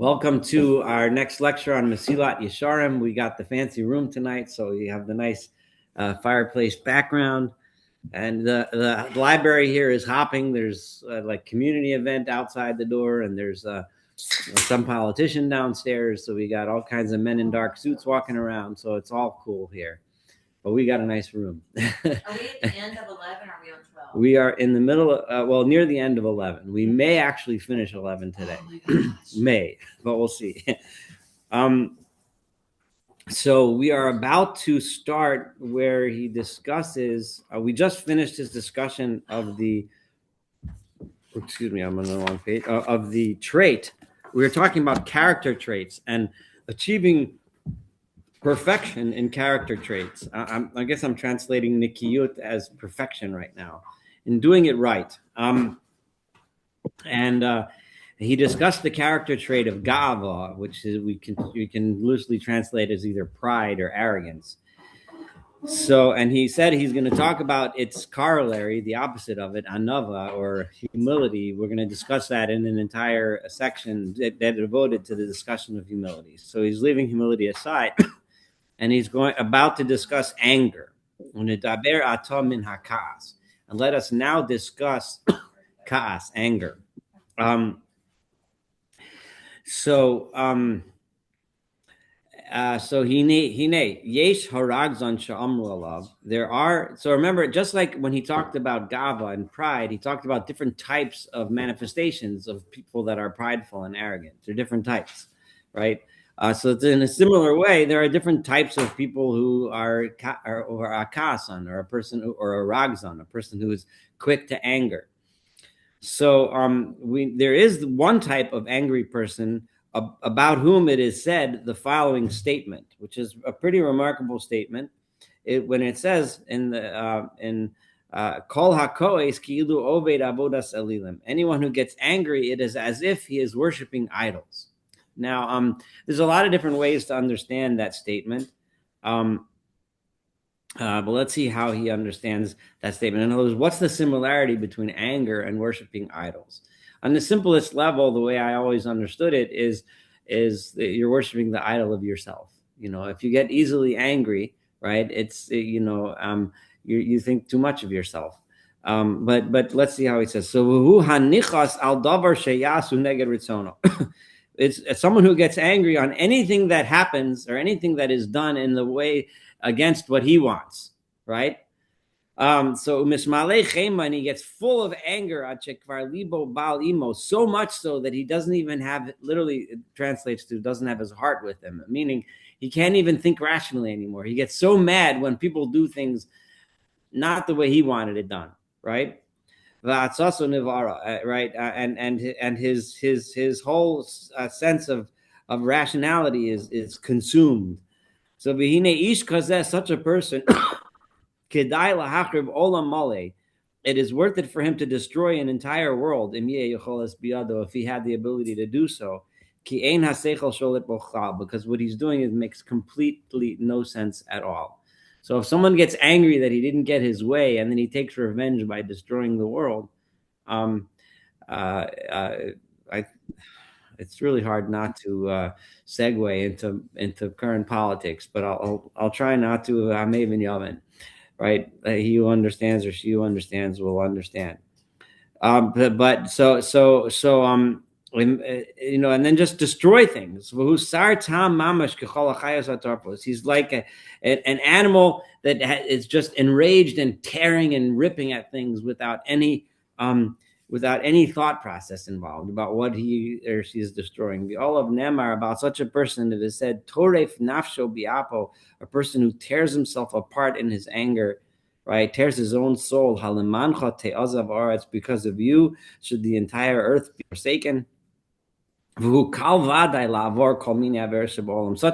Welcome to our next lecture on Mesilat Yesharim. We got the fancy room tonight, so you have the nice fireplace background. And the library here is hopping. There's like community event outside the door, and there's some politician downstairs. So we got all kinds of men in dark suits walking around. So it's all cool here. But we got a nice room. Are we at the end of 11 or are we on 12? We are in the middle of, near the end of 11. We may actually finish 11 today. May, but we'll see. So we are about to start where he discusses, we just finished his discussion of the, I'm on the wrong page, of the trait. We were talking about character traits and achieving perfection in character traits. I guess I'm translating nikiyut as perfection right now, in doing it right. He discussed the character trait of gava, which is we can loosely translate as either pride or arrogance. So, and he said he's going to talk about its corollary, the opposite of it, anava, or humility. We're going to discuss that in an entire section that devoted to the discussion of humility. So he's leaving humility aside. And he's about to discuss anger. And let us now discuss kaas, anger. So yesh haragzon sha'amru alav. There are, so remember, just like when he talked about gava and pride, he talked about different types of manifestations of people that are prideful and arrogant. They're different types, right? So in a similar way, there are different types of people who are a kasan, or a person or a ragzon, a person who is quick to anger. So there is one type of angry person about whom it is said the following statement, which is a pretty remarkable statement. When it says in Kol hakoes ki'ilu oved avodas elilim, anyone who gets angry, it is as if he is worshiping idols. Now, there's a lot of different ways to understand that statement. But let's see how he understands that statement. In other words, what's the similarity between anger and worshiping idols? On the simplest level, the way I always understood it is that you're worshiping the idol of yourself. You know, if you get easily angry, right, it's, you think too much of yourself. But let's see how he says. So, hanichas al davar sheyasu neged ritzono. It's someone who gets angry on anything that happens or anything that is done in the way against what he wants, right? So mismalei chema, and he gets full of anger at shekvar libo bal imo, so much so that he doesn't even have, literally it translates to doesn't have his heart with him, meaning he can't even think rationally anymore. He gets so mad when people do things not the way he wanted it done, right? Right, and his whole sense of rationality is consumed. So v'hine ish kazeh, such a person, kedai lahachriv olam male, it is worth it for him to destroy an entire world if he had the ability to do so. Ki ein haseichel sholet bochal, because what he's doing makes completely no sense at all. So if someone gets angry that he didn't get his way and then he takes revenge by destroying the world, it's really hard not to segue into current politics, but I'll try not to. Maven Yavan, right? He who understands or she who understands will understand. And then just destroy things. He's like an animal that is just enraged and tearing and ripping at things without any thought process involved about what he or she is destroying. All of Nemar, about such a person, it is said, Toref nafsho biapo, a person who tears himself apart in his anger, right? Tears his own soul. Halemancha te'azav aretz, because of you should the entire earth be forsaken. Such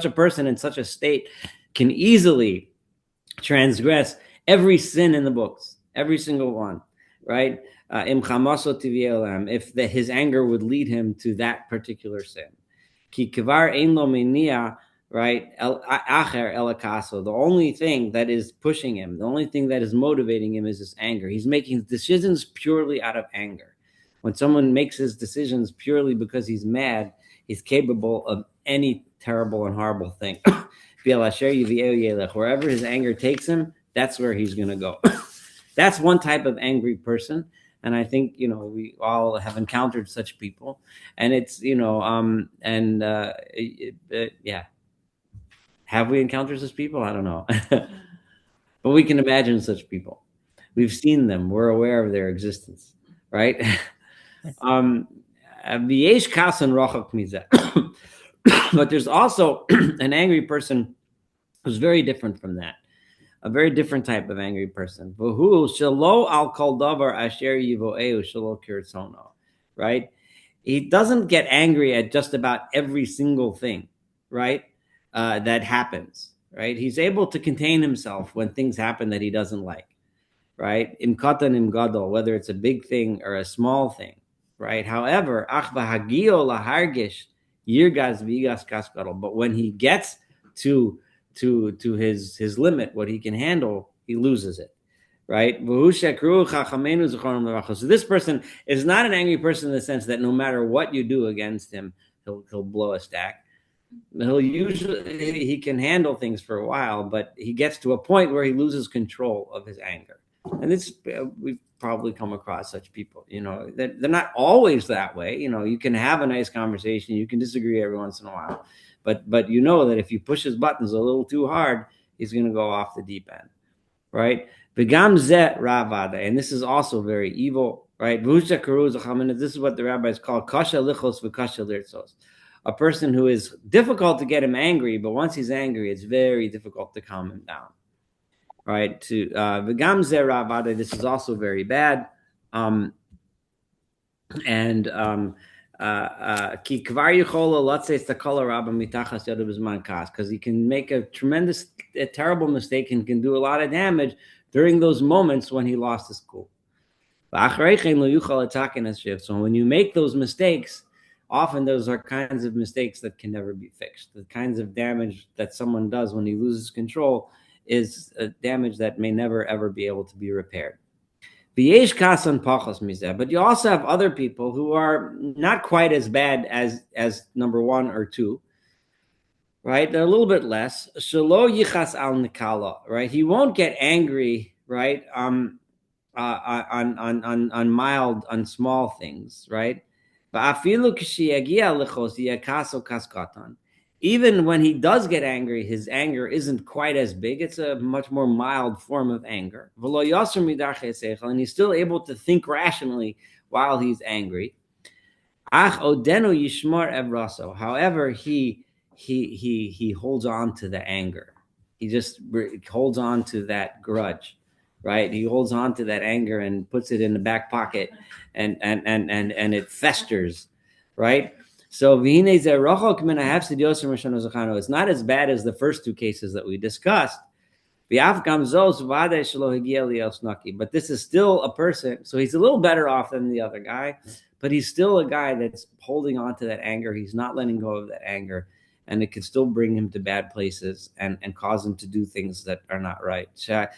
a person in such a state can easily transgress every sin in the books, every single one, right? If his anger would lead him to that particular sin. Right? The only thing that is pushing him, the only thing that is motivating him is his anger. He's making decisions purely out of anger. When someone makes his decisions purely because he's mad, He's capable of any terrible and horrible thing. Wherever his anger takes him, that's where he's going to go. That's one type of angry person. And I think, we all have encountered such people. And it's, yeah. Have we encountered such people? I don't know. But we can imagine such people. We've seen them. We're aware of their existence, right? V'yesh kasan rachok mizeh. But there's also an angry person who's very different from that. A very different type of angry person. V'hu shelo al kol davar asher yivo'eu shelo kirtzono. Right? He doesn't get angry at just about every single thing, right? That happens, right? He's able to contain himself when things happen that he doesn't like, right? Im katan im gadol, whether it's a big thing or a small thing, right? However, ach v'hagio lahargish yirgaz v'igas kaskadol. But when he gets to his limit, what he can handle, he loses it, right? So this person is not an angry person in the sense that no matter what you do against him, he'll blow a stack. He can handle things for a while, but he gets to a point where he loses control of his anger. And this, we've probably come across such people. They're not always that way. You can have a nice conversation, you can disagree every once in a while, but that if you push his buttons a little too hard, he's going to go off the deep end, right? And this is also very evil, right? This is what the rabbis call kasha lichos v'kasha lirtzos. A person who is difficult to get him angry, but once he's angry, it's very difficult to calm him down, right? This is also very bad. Because he can make a terrible mistake and can do a lot of damage during those moments when he lost his cool. So when you make those mistakes, often those are kinds of mistakes that can never be fixed. The kinds of damage that someone does when he loses control is a damage that may never ever be able to be repaired. But you also have other people who are not quite as bad as number one or two, right? They're a little bit less. Shelo yichas al nikala, right? He won't get angry, right? On mild, on small things, right? Even when he does get angry, his anger isn't quite as big. It's a much more mild form of anger. And he's still able to think rationally while he's angry. However, he holds on to the anger. He just holds on to that grudge, right? He holds on to that anger and puts it in the back pocket, and it festers, right? So it's not as bad as the first two cases that we discussed. But this is still a person, so he's a little better off than the other guy, but he's still a guy that's holding on to that anger. He's not letting go of that anger, and it can still bring him to bad places and cause him to do things that are not right. And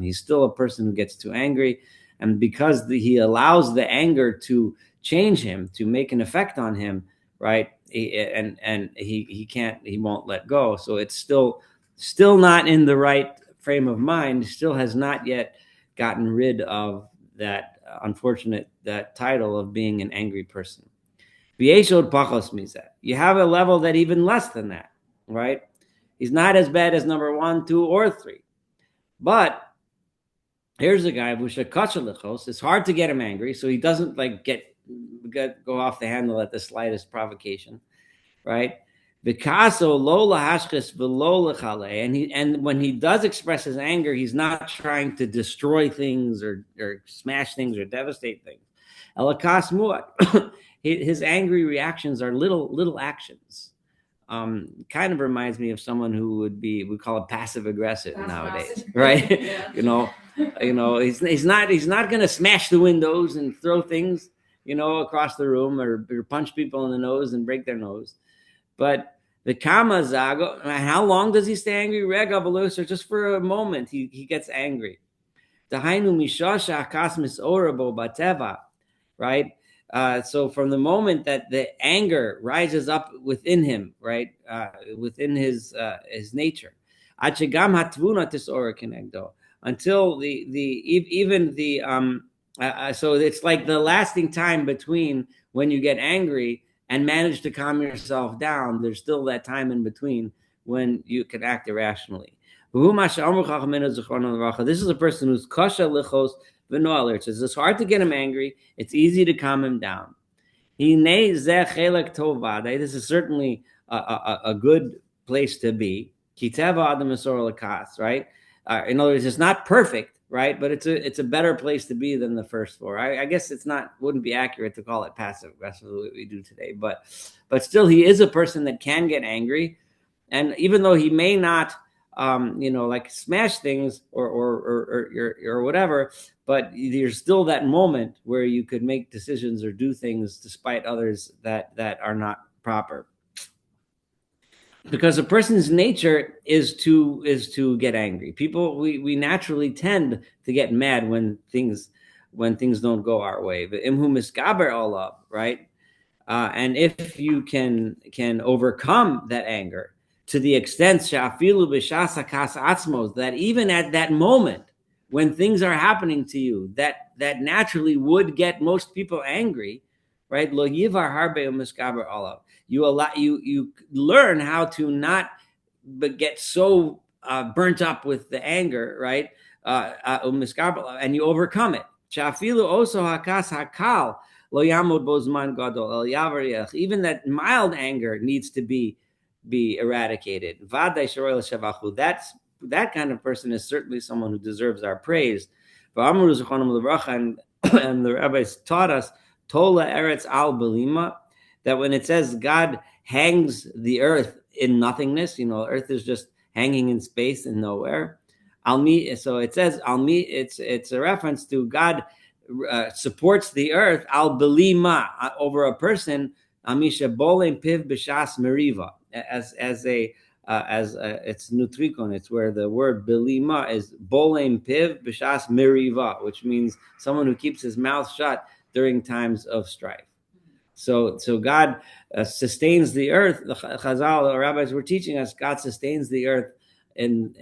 he's still a person who gets too angry, and because he allows the anger to change him, to make an effect on him, right? He won't let go. So it's still not in the right frame of mind. Still has not yet gotten rid of that that title of being an angry person. You have a level that even less than that, right? He's not as bad as number 1, 2, or 3. But here's a guy, it's hard to get him angry, so he doesn't go off the handle at the slightest provocation, right? And when he does express his anger, he's not trying to destroy things or smash things or devastate things. His angry reactions are little actions. Kind of reminds me of someone who we call it passive aggressive nowadays, right? Yeah. He's not going to smash the windows and throw things, across the room or punch people in the nose and break their nose. But the kama zago, how long does he stay angry? Rega belusa, just for a moment, he gets angry. Dahainu mishasha kasmis orabo bateva, right? So from the moment that the anger rises up within him, right, within his nature, until even the so it's like the lasting time between when you get angry and manage to calm yourself down. There's still that time in between when you can act irrationally. This is a person who's kasha lichos v'noaler. It says it's hard to get him angry. It's easy to calm him down. This is certainly a good place to be. Right? In other words, it's not perfect, right? But it's a better place to be than the first four. I guess wouldn't be accurate to call it passive aggressive what we do today, but still, he is a person that can get angry, and even though he may not, like smash things or whatever, but there's still that moment where you could make decisions or do things despite others that are not proper, because a person's nature is to get angry. People, we naturally tend to get mad when things don't go our way. But imhu miskaber olav, right? And if you can overcome that anger to the extent shafilu b'shas hakas atzmos, that even at that moment when things are happening to you that naturally would get most people angry, right? Lo yivar harbe u'miskaber olav. You learn how to not get so burnt up with the anger, right? And you overcome it. Shafilu oso hakas hakal. Even that mild anger needs to be eradicated. That kind of person is certainly someone who deserves our praise. And the rabbis taught us Tola Eretz Al Belima, that when it says God hangs the earth in nothingness, earth is just hanging in space and nowhere. So it says it's a reference to God supports the earth al belima, over a person, amisha bolem piv b'shas meriva, as it's nutrikon. It's where the word belima is bolem piv b'shas meriva, which means someone who keeps his mouth shut during times of strife. So God sustains the earth. The Chazal, the rabbis were teaching us, God sustains the earth in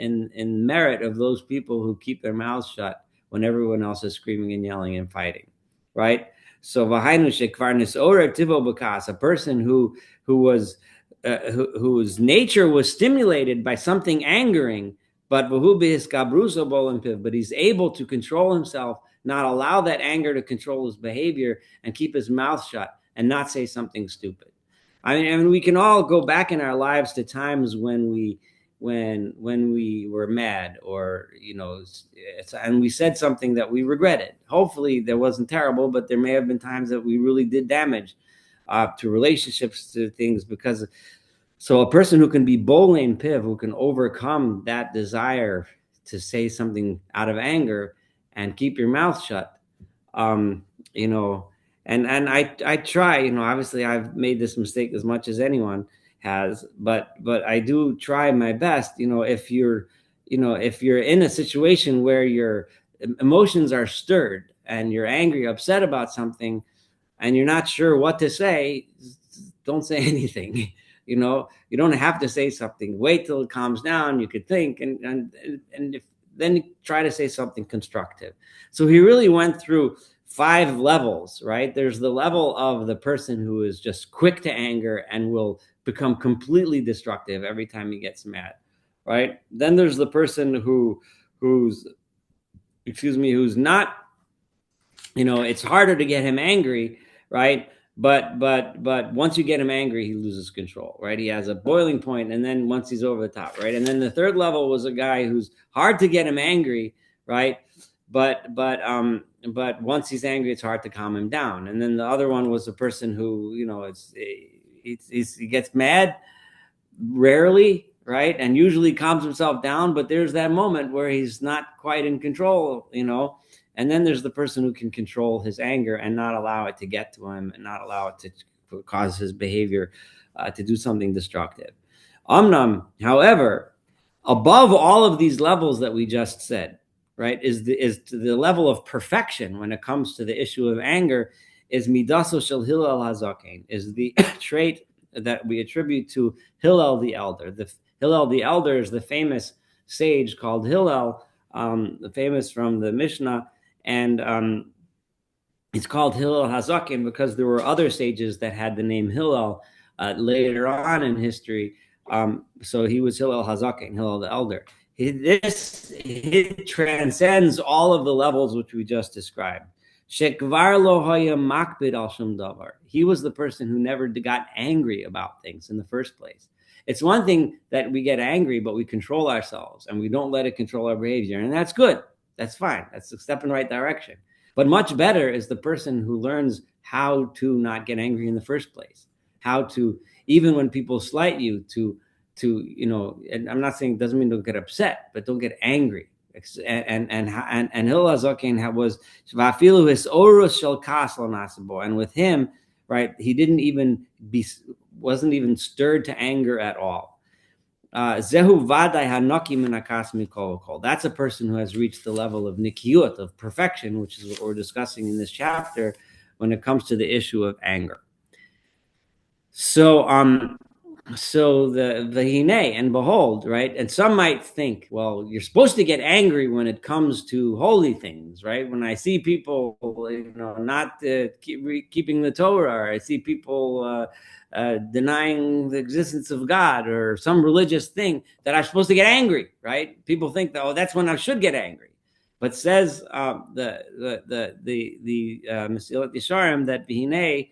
merit of those people who keep their mouths shut when everyone else is screaming and yelling and fighting, right? So v'hainu shekvar nisora tivo b'kas, a person who was whose nature was stimulated by something angering, but but he's able to control himself, not allow that anger to control his behavior, and keep his mouth shut and not say something stupid. I mean, we can all go back in our lives to times when we were mad, or and we said something that we regretted. Hopefully there wasn't terrible, but there may have been times that we really did damage to relationships, to things, because so a person who can be bolin piv, who can overcome that desire to say something out of anger and keep your mouth shut, and I try, obviously I've made this mistake as much as anyone has, but I do try my best. If you're in a situation where your emotions are stirred and you're angry, upset about something, and you're not sure what to say, don't say anything. You don't have to say something. Wait till it calms down. You could think, and then try to say something constructive. So he really went through 5 levels, right? There's the level of the person who is just quick to anger and will become completely destructive every time he gets mad, right? Then there's the person who's not, it's harder to get him angry, right? But once you get him angry, he loses control, right? He has a boiling point, and then once he's over the top, right? And then the third level was a guy who's hard to get him angry, right? But once he's angry, it's hard to calm him down. And then the other one was a person who, he gets mad rarely, right? And usually calms himself down, but there's that moment where he's not quite in control, And then there's the person who can control his anger and not allow it to get to him, and not allow it to cause his behavior to do something destructive. However, above all of these levels that we just said, right, is to the level of perfection when it comes to the issue of anger, is midaso shel Hillel hazaken, is the trait that we attribute to Hillel the elder. Hillel the elder is the famous sage called Hillel, famous from the Mishnah, and it's called Hillel Hazakin because there were other sages that had the name Hillel later on in history. So he was Hillel Hazakin, Hillel the elder. He transcends all of the levels which we just described. Shekvar lo haya makbid al shum davar. He was the person who never got angry about things in the first place. It's one thing that we get angry, but we control ourselves and we don't let it control our behavior, and that's good. That's fine. That's a step in the right direction. But much better is the person who learns how to not get angry in the first place. How to, even when people slight you, to and I'm not saying it doesn't mean don't get upset, but don't get angry. And Hillel Hazaken was vafilu his orus shel kas lo nasabo, and with him, right, he wasn't even stirred to anger at all. Zehu vaday hanoki minakas mikol kol. That's a person who has reached the level of nikiyut, of perfection, which is what we're discussing in this chapter when it comes to the issue of anger. So the hine, and behold, right? And some might think, well, you're supposed to get angry when it comes to holy things, right? When I see people, not keeping the Torah, or I see people denying the existence of God or some religious thing, that I'm supposed to get angry, right? People think that, that's when I should get angry. But says the Mesilat Yesharim that v'hinei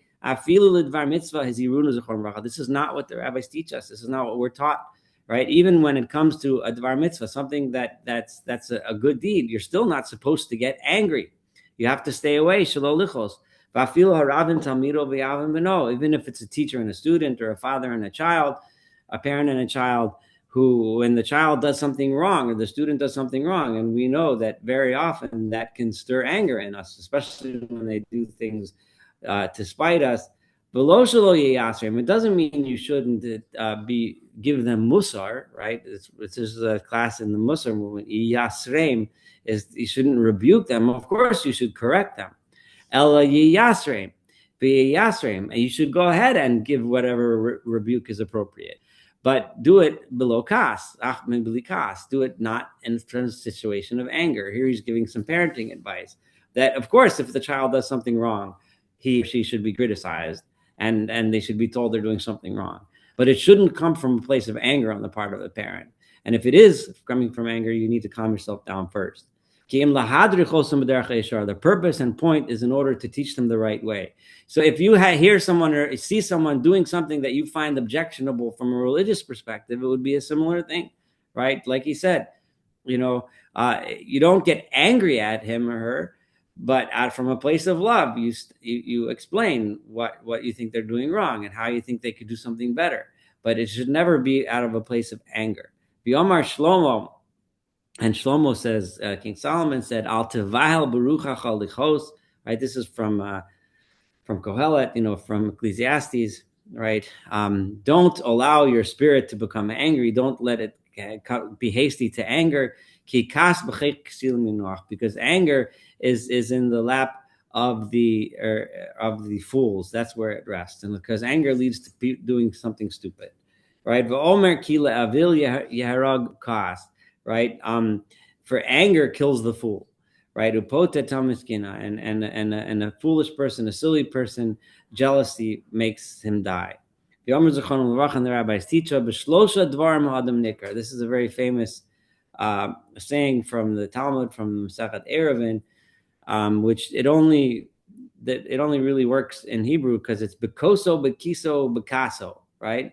this is not what the rabbis teach us. This is not what we're taught, right? Even when it comes to a dvar mitzvah, something that's a good deed, you're still not supposed to get angry. You have to stay away. Even if it's a teacher and a student, or a father and a child, a parent and a child, who, when the child does something wrong or the student does something wrong, and we know that very often that can stir anger in us, especially when they do things to spite us. It doesn't mean you shouldn't give them musar, right? This is a class in the Musar movement. Yesharim is you shouldn't rebuke them. Of course, you should correct them. Ela Yesharim, and you should go ahead and give whatever rebuke is appropriate, but do it below kas. Do it not in a situation of anger. Here he's giving some parenting advice that, of course, if the child does something wrong, he or she should be criticized, and they should be told they're doing something wrong. But it shouldn't come from a place of anger on the part of the parent. And if it is coming from anger, you need to calm yourself down first. The purpose and point is in order to teach them the right way. So if you hear someone or see someone doing something that you find objectionable from a religious perspective, it would be a similar thing, right? Like he said, you don't get angry at him or her, but from a place of love, you explain what you think they're doing wrong and how you think they could do something better. But it should never be out of a place of anger. V'yomar Shlomo, and Shlomo says, King Solomon said, "Al tevahel beruchach al lichos." Right, this is from Kohelet, from Ecclesiastes. Right, don't allow your spirit to become angry. Don't let it be hasty to anger. Because anger is in the lap of the fools. That's where it rests, and because anger leads to doing something stupid, right? Right? For anger kills the fool, right? And a foolish person, a silly person, jealousy makes him die. The rabbis teach us, this is a very famous saying from the Talmud, from Mesilat Eruvin, which it only really works in Hebrew because it's bekoso, bekiso, bekaso, right?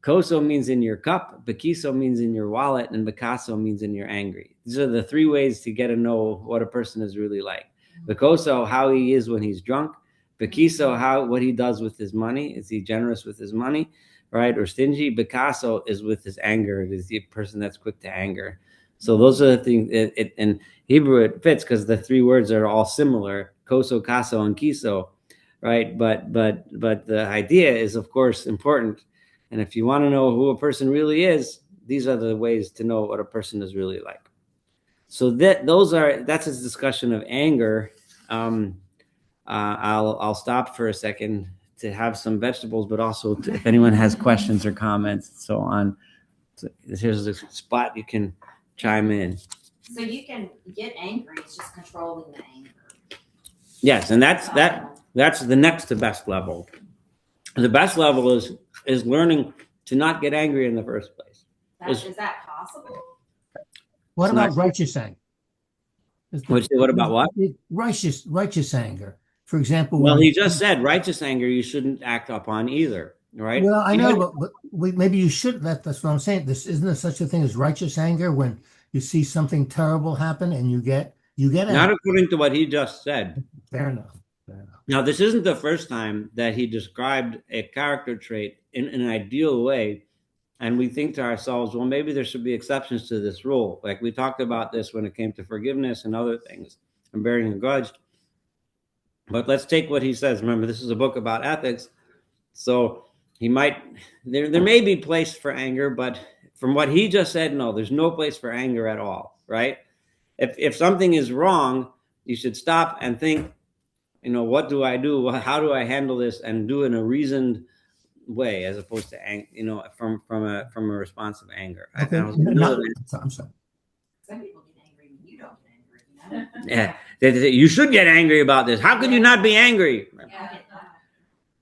Koso means in your cup, bekiso means in your wallet, and bekaso means in your angry. These are the three ways to get to know what a person is really like. Bekoso, how he is when he's drunk. Bekiso, what he does with his money. Is he generous with his money, right, or stingy? Bekaso is with his anger. It is the person that's quick to anger. So those are the things. In Hebrew, it fits because the three words are all similar: koso, kaso, and kiso, right? But the idea is, of course, important. And if you want to know who a person really is, these are the ways to know what a person is really like. So that's a discussion of anger. I'll stop for a second to have some vegetables, but also if anyone has questions or comments and so on. So here's a spot you can chime in. So you can get angry, it's just controlling the anger. Yes, and that's the next to best level. The best level is learning to not get angry in the first place. Is that possible? What about righteous anger? What about what? Righteous anger. For example, well, he just said righteous anger you shouldn't act upon either, right? Well, I know, but maybe you should. That's what I'm saying. Isn't there such a thing as righteous anger when you see something terrible happen and you get not according to what he just said. Fair enough. Now, this isn't the first time that he described a character trait in an ideal way, and we think to ourselves, well, maybe there should be exceptions to this rule. Like we talked about this when it came to forgiveness and other things and bearing a grudge. But let's take what he says. Remember, this is a book about ethics, so he might there may be place for anger, but from what he just said, no, there's no place for anger at all, right? If something is wrong, you should stop and think, what do I do? How do I handle this and do it in a reasoned way as opposed to from a response of anger. Okay. I'm sorry. Some people get angry when you don't get angry. Yeah, you should get angry about this. How could you not be angry? Yeah.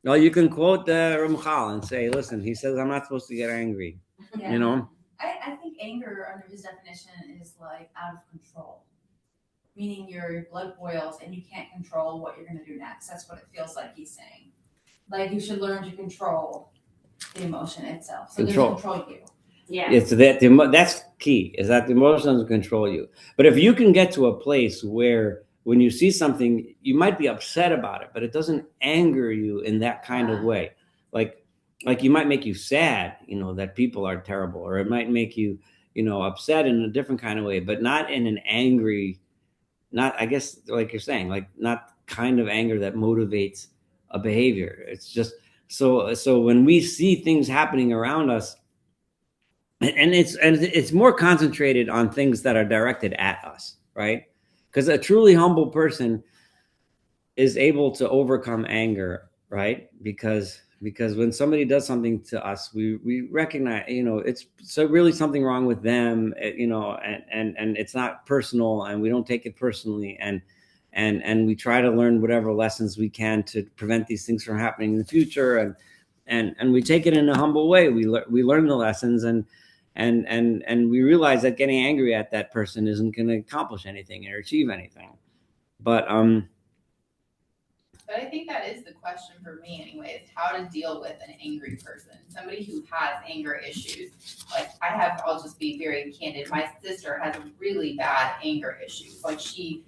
Well, you can quote Ramchal and say, listen, he says I'm not supposed to get angry. Yeah. I think anger under his definition is like out of control. Meaning your blood boils and you can't control what you're going to do next. That's what it feels like he's saying. Like you should learn to control the emotion itself. So it doesn't control you. Yeah. It's that that's key, is that the emotion doesn't control you. But if you can get to a place where when you see something, you might be upset about it, but it doesn't anger you in that kind of way. Like you might make you sad, that people are terrible, or it might make you, upset in a different kind of way, but not in an angry, not, I guess, like you're saying, like not kind of anger that motivates a behavior. It's just so when we see things happening around us, and it's more concentrated on things that are directed at us, right? Because a truly humble person is able to overcome anger, right? Because when somebody does something to us, we recognize, it's so really something wrong with them, and it's not personal, and we don't take it personally, and we try to learn whatever lessons we can to prevent these things from happening in the future, and we take it in a humble way. We learn the lessons, and we realize that getting angry at that person isn't going to accomplish anything or achieve anything. But I think that is the question for me anyway, is how to deal with an angry person, somebody who has anger issues. Like I'll just be very candid. My sister has really bad anger issues. Like she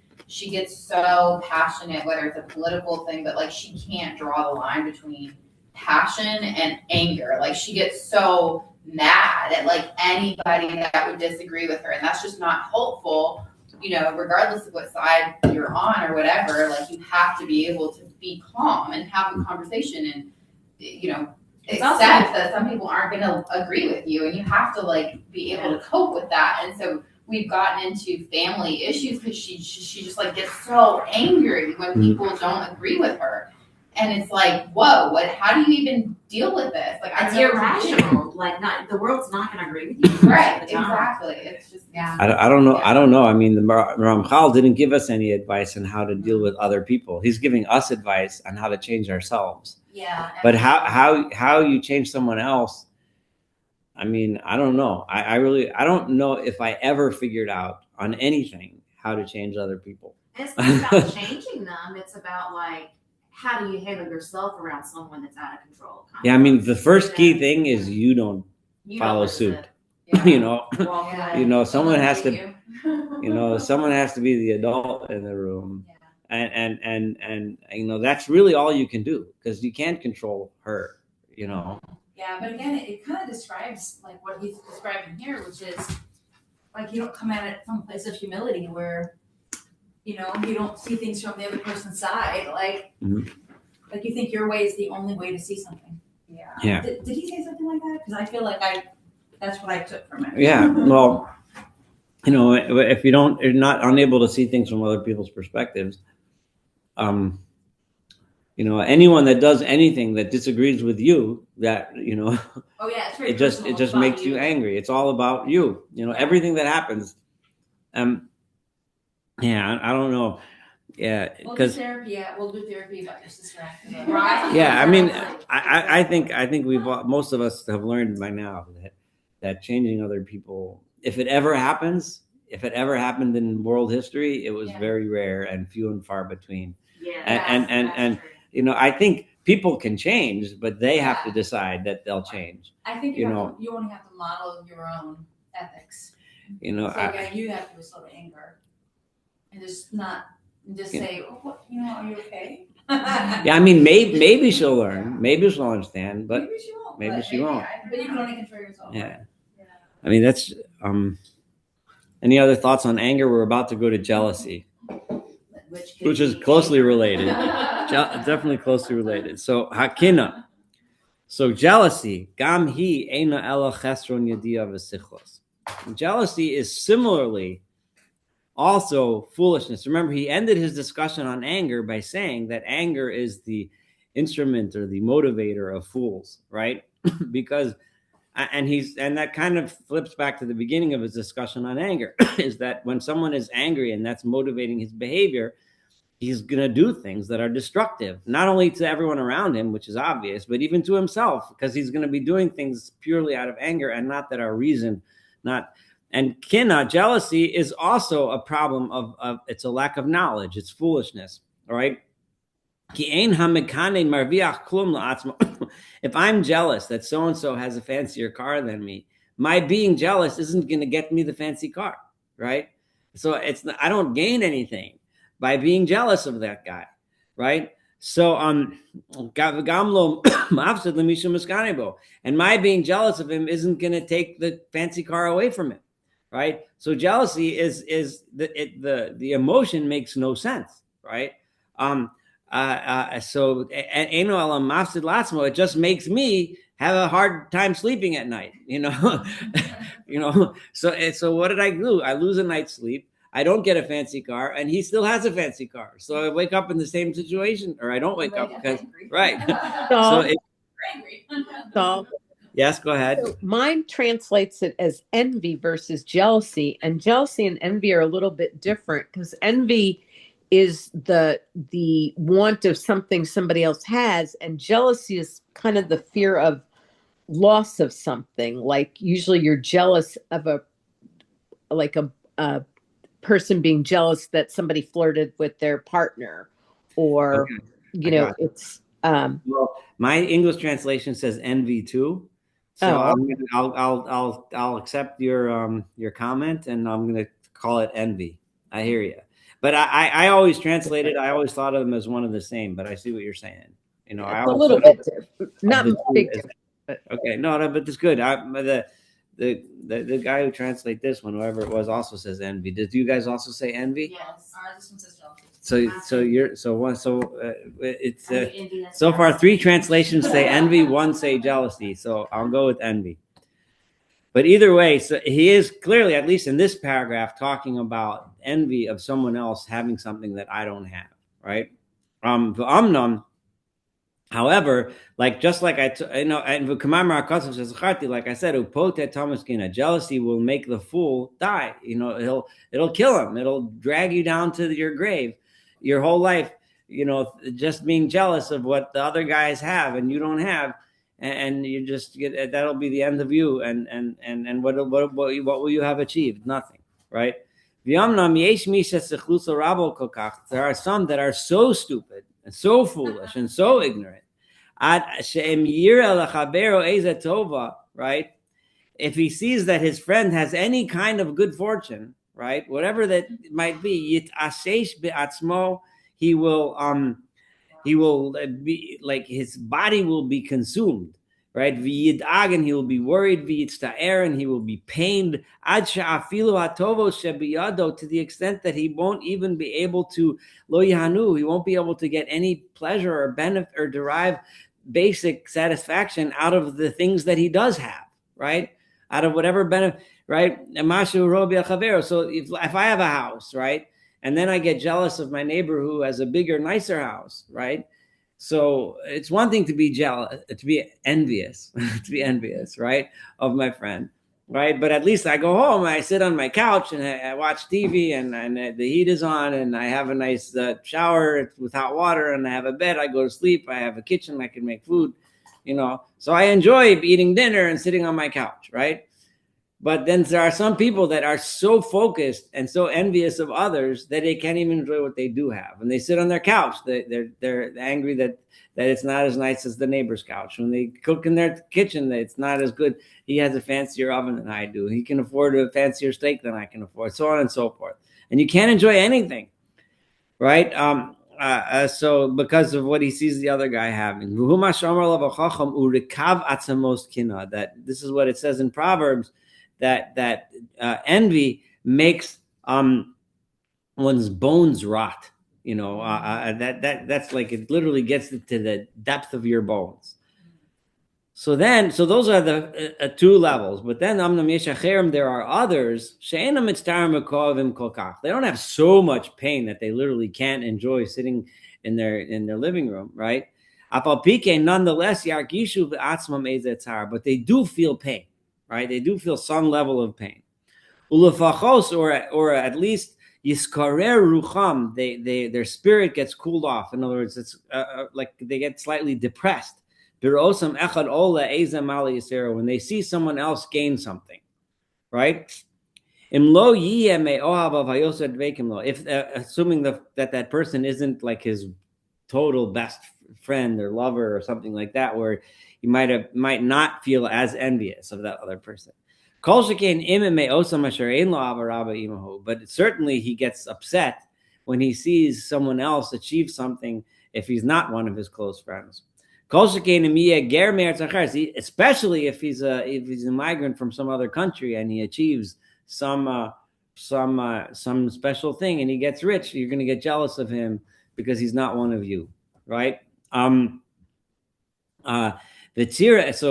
gets so passionate, whether it's a political thing, but like she can't draw the line between passion and anger. Like she gets so mad at like anybody that would disagree with her, and that's just not helpful. Regardless of what side you're on or whatever, like you have to be able to be calm and have a conversation and, accept that some people aren't going to agree with you, and you have to like be able to cope with that. And so we've gotten into family issues because she just like gets so angry when people don't agree with her. And it's like, whoa, how do you even deal with this? Like, it's irrational. Like, the world's not going to agree with you. Right, exactly. It's just, I don't know. I don't know. I mean, the Ramchal didn't give us any advice on how to deal with other people. He's giving us advice on how to change ourselves. Yeah. But how you change someone else, I mean, I don't know. I don't know if I ever figured out on anything how to change other people. And it's not about changing them. It's about like, how do you handle yourself around someone that's out of control? Yeah, I mean, the first key thing is you don't follow suit. Yeah. Someone has to, someone has to be the adult in the room, and that's really all you can do, because you can't control her. Yeah, but again, it kind of describes like what he's describing here, which is like you don't come at it from a place of humility where. You don't see things from the other person's side. Like, like you think your way is the only way to see something. Yeah. Did he say something like that? Because I feel like that's what I took from it. Yeah. Well, if you're not unable to see things from other people's perspectives, You know, anyone that does anything that disagrees with you, that, you know, Oh yeah, it's very it just personal. It's about makes you angry. It's all about you. You know, everything that happens. Yeah, I don't know. Yeah, We'll do because therapy, we'll do therapy about your sister after that. Right? yeah, I mean, Exactly. I think we've most of us have learned by now that changing other people, if it ever happened in world history, it was Yeah. very rare and few and far between. Yeah, And true. you know, I think people can change, but they have to Yeah. decide that they'll change. I think You you know, you only have to model your own ethics. you know, So again, you have to slow anger and just say, oh, what, are you okay? yeah, I mean, maybe she'll learn, maybe she'll understand, but maybe she won't. maybe but she won't. But you can only control yourself. Yeah. I mean, that's any other thoughts on anger? We're about to go to jealousy, which is closely related. Definitely closely related. So hakina. So jealousy, gam hi eina ela chesron yadia v'sichlos. Jealousy is similarly also foolishness. Remember, he ended his discussion on anger by saying that anger is the instrument or the motivator of fools, right? Because and that kind of flips back to the beginning of his discussion on anger, is that when someone is angry and that's motivating his behavior, he's going to do things that are destructive, not only to everyone around him, which is obvious, but even to himself, because he's going to be doing things purely out of anger and not that are reason, not. And kina, jealousy, is also a problem of it's a lack of knowledge. It's foolishness. All right. If I'm jealous that so-and-so has a fancier car than me, my being jealous isn't going to get me the fancy car, right? So I don't gain anything by being jealous of that guy, right? So and my being jealous of him isn't going to take the fancy car away from him, right? So jealousy is the emotion makes no sense, right? So it just makes me have a hard time sleeping at night, you know. You know, so what did I do? I lose a night's sleep. I don't get a fancy car, and he still has a fancy car. So I wake up in the same situation, or I don't wake up because right. So, so Yes, go ahead. mine translates it as envy versus jealousy, and jealousy and envy are a little bit different because envy is the want of something somebody else has, and jealousy is kind of the fear of loss of something. Like usually you're jealous of a person being jealous that somebody flirted with their partner, or Okay. it's well, my English translation says envy too. So I'll accept your comment, and I'm going to call it envy. I hear you, but I always translated. I always thought of them as one of the same. But I see what you're saying. You know, I it's a always little bit different, not big as, difference, but okay, no, but it's good. The guy who translate this one, whoever it was, also says envy. Did you guys also say envy? Yes. This one says jealousy. It's so far 3 translations say envy, 1 say jealousy. So I'll go with envy. But either way, so he is clearly, at least in this paragraph, talking about envy of someone else having something that I don't have, right? However, just like and like I said, jealousy will make the fool die. You know, it'll kill him. It'll drag you down to your grave, your whole life. You know, just being jealous of what the other guys have and you don't have, and you just get that'll be the end of you. And what will you have achieved? Nothing, right? There are some that are so stupid and so foolish and so ignorant. Right? If he sees that his friend has any kind of good fortune, right? Whatever that might be, he will be like his body will be consumed. Right, and he will be worried, and he will be pained, to the extent that he won't even be able to he won't be able to get any pleasure or benefit or derive basic satisfaction out of the things that he does have, right? Out of whatever benefit, right? So if I have a house, right, and then I get jealous of my neighbor who has a bigger, nicer house, right? So it's one thing to be jealous, to be envious, to be envious, right, of my friend, right? But at least I go home, I sit on my couch and I watch TV, and the heat is on, and I have a nice shower with hot water, and I have a bed. I go to sleep. I have a kitchen. I can make food, So I enjoy eating dinner and sitting on my couch, right? But then there are some people that are so focused and so envious of others that they can't even enjoy what they do have. And they sit on their couch. They're angry that it's not as nice as the neighbor's couch. When they cook in their kitchen, it's not as good. He has a fancier oven than I do. He can afford a fancier steak than I can afford, so on and so forth. And you can't enjoy anything, right? So because of what he sees the other guy having. That this is what it says in Proverbs, that envy makes one's bones rot. That's like, it literally gets to the depth of your bones. So those are the two levels. But then there are others. They don't have so much pain that they literally can't enjoy sitting in their living room, right? Nonetheless, but they do feel pain, right? They do feel some level of pain. Or at least yiskarer rucham, their spirit gets cooled off. In other words, it's like they get slightly depressed. When they see someone else gain something, right? If assuming that person isn't like his total best friend or lover or something like that, where he might not feel as envious of that other person. But certainly he gets upset when he sees someone else achieve something if he's not one of his close friends. Especially if he's a migrant from some other country and he achieves some special thing and he gets rich, you're going to get jealous of him because he's not one of you, right? So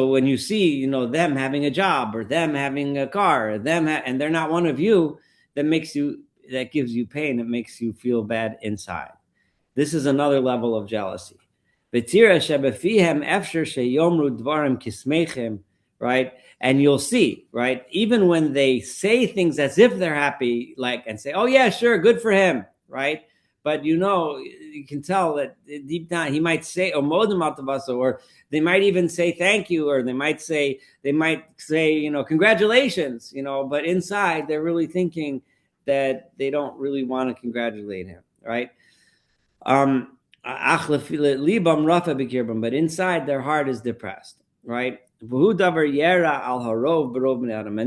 when you see, them having a job or them having a car, and they're not one of you, that gives you pain. It makes you feel bad inside. This is another level of jealousy. Right? And you'll see, right? Even when they say things as if they're happy, and say, "Oh yeah, sure, good for him," right? But you can tell that deep down he might say, or they might even say thank you, or they might say, congratulations, but inside they're really thinking that they don't really want to congratulate him, right? But inside their heart is depressed, right? And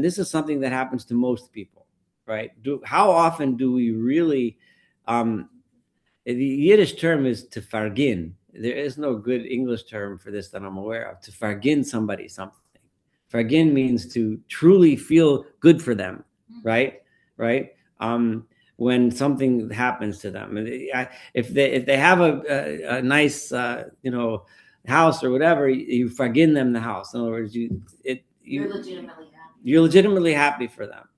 this is something that happens to most people, right? How often do we really, the Yiddish term is to fargin. There is no good English term for this that I'm aware of. To fargin somebody something. Fargin means to truly feel good for them, right? Right? When something happens to them, if they have a nice house or whatever, you forgive them the house. In other words, you're legitimately happy. You're legitimately happy for them,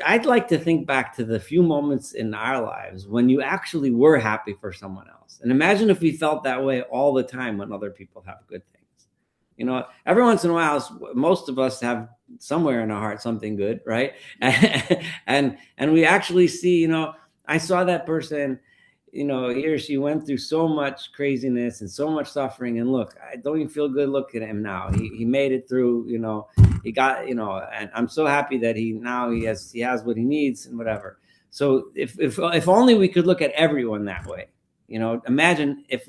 I'd like to think back to the few moments in our lives when you actually were happy for someone else, and imagine if we felt that way all the time when other people have good things. Every once in a while, most of us have somewhere in our heart something good, right? and we actually see, I saw that person, he or she went through so much craziness and so much suffering, and look, I don't even feel good. Look at him now. He made it through, he got, and I'm so happy that he has what he needs and whatever. So if only we could look at everyone that way, imagine if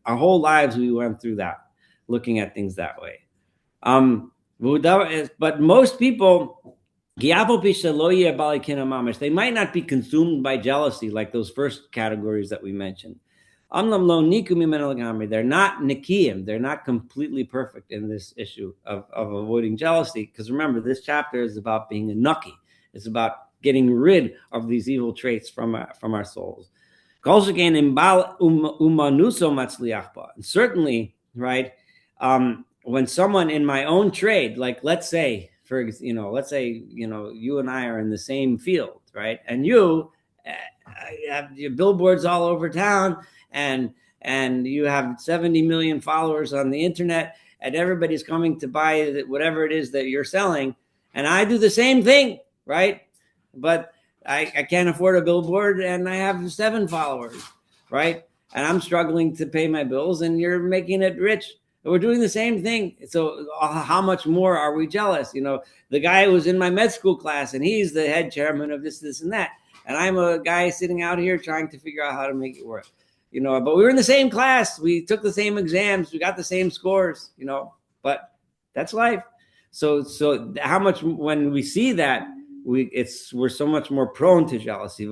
our whole lives we went through that, looking at things that way. But most people, they might not be consumed by jealousy like those first categories that we mentioned. They're not nikiim. They're not completely perfect in this issue of avoiding jealousy. Because remember, this chapter is about being a nuki. It's about getting rid of these evil traits from our souls. And certainly, right, when someone in my own trade, like let's say you and I are in the same field, right? And you have your billboards all over town, and you have 70 million followers on the internet, and everybody's coming to buy whatever it is that you're selling, and I do the same thing, right? But I can't afford a billboard, and I have 7 followers, right? And I'm struggling to pay my bills, and you're making it rich. We're doing the same thing. So how much more are we jealous? You know, the guy who was in my med school class, and he's the head chairman of this, and that. And I'm a guy sitting out here trying to figure out how to make it work. You know, but we were in the same class. We took the same exams. We got the same scores, you know, but that's life. So how much, when we see that, we're so much more prone to jealousy.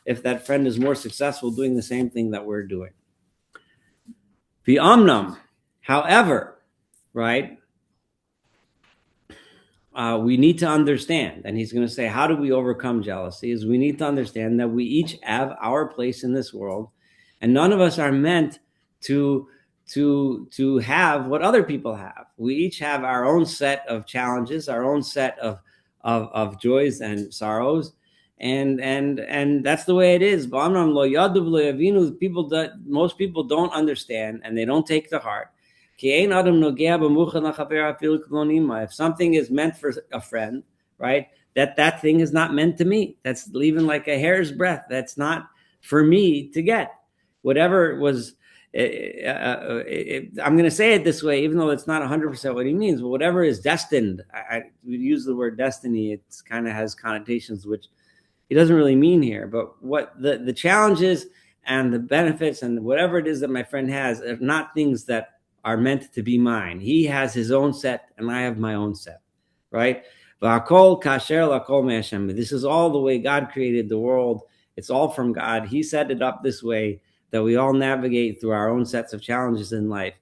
If that friend is more successful doing the same thing that we're doing. However, right, we need to understand, and he's going to say, how do we overcome jealousy? Is we need to understand that we each have our place in this world, and none of us are meant to have what other people have. We each have our own set of challenges, our own set of joys and sorrows. And that's the way it is. Most people don't understand, and they don't take to heart. If something is meant for a friend, right, that thing is not meant to me. That's even like a hair's breadth. That's not for me to get. Whatever was, I'm going to say it this way, even though it's not 100% what he means, but whatever is destined, we use the word destiny, it kind of has connotations which he doesn't really mean here, but what the challenges and the benefits and whatever it is that my friend has are not things that are meant to be mine. He has his own set and I have my own set, right? This is all the way God created the world. It's all from God. He set it up this way that we all navigate through our own sets of challenges in life.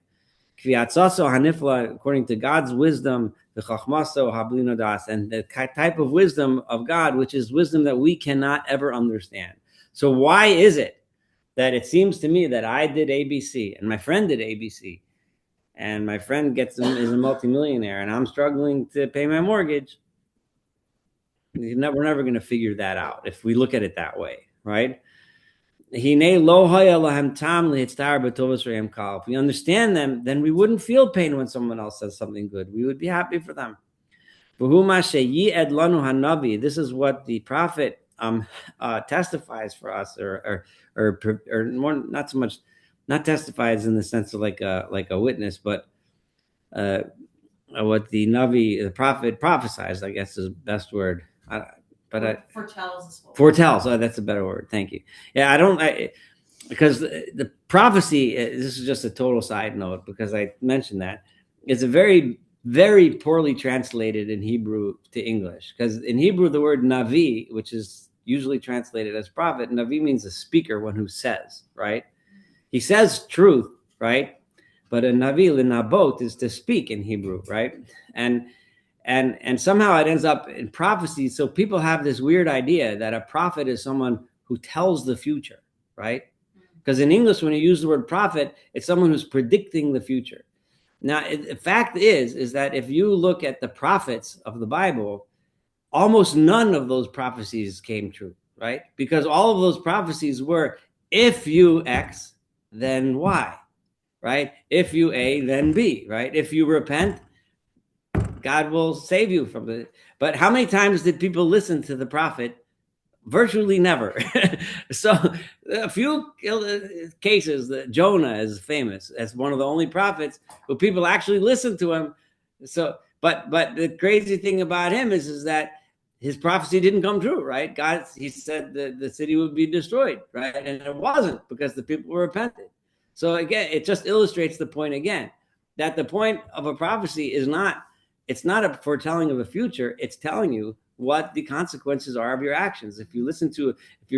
According to God's wisdom, and the type of wisdom of God, which is wisdom that we cannot ever understand. So why is it that it seems to me that I did ABC and my friend did ABC, and my friend is a multimillionaire, and I'm struggling to pay my mortgage? We're never going to figure that out if we look at it that way, right? If we understand them, then we wouldn't feel pain when someone else says something good. We would be happy for them. This is what the prophet testifies for us, or more, not so much, not testifies in the sense of like a witness, but what the Navi, the prophet, prophesies, I guess is the best word. Foretells. Oh, that's a better word. Thank you. Yeah, because the prophecy, this is just a total side note because I mentioned that, it's a very, very poorly translated in Hebrew to English. Because in Hebrew, the word Navi, which is usually translated as prophet, Navi means a speaker, one who says, right? He says truth, right? But a Navi, linabot, is to speak in Hebrew, right? And somehow it ends up in prophecy. So people have this weird idea that a prophet is someone who tells the future, right? Because in English, when you use the word prophet, it's someone who's predicting the future. Now, the fact is that if you look at the prophets of the Bible, almost none of those prophecies came true, right? Because all of those prophecies were, if you X, then Y, right? If you A, then B, right? If you repent, God will save you from it. But how many times did people listen to the prophet? Virtually never. So a few cases that Jonah is famous as one of the only prophets who people actually listened to him. So, but the crazy thing about him is that his prophecy didn't come true, right? He said the city would be destroyed, right? And it wasn't, because the people were repentant. So again, it just illustrates the point again, that the point of a prophecy is it's not a foretelling of a future. It's telling you what the consequences are of your actions. If you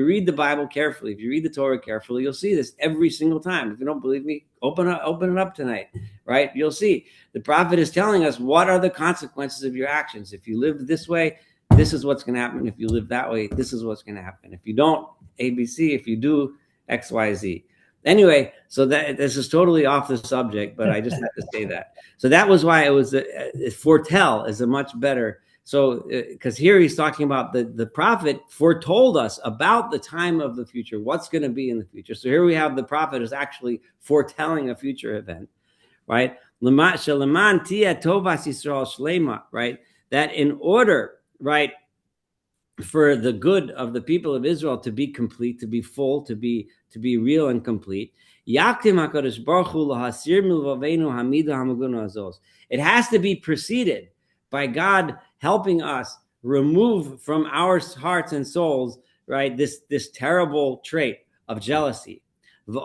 read the Bible carefully, if you read the Torah carefully, you'll see this every single time. If you don't believe me, open it up tonight, right? You'll see the prophet is telling us what are the consequences of your actions. If you live this way, this is what's going to happen. If you live that way, this is what's going to happen. If you don't, ABC. If you do, XYZ. Anyway, so that this is totally off the subject, but I just had to say that. So that was why it was foretell is a much better. So, because here he's talking about the prophet foretold us about the time of the future, what's going to be in the future. So here we have the prophet is actually foretelling a future event, right? Right? That in order, right, for the good of the people of Israel to be complete, to be full, to be real and complete, it has to be preceded by God helping us remove from our hearts and souls, right, this terrible trait of jealousy. And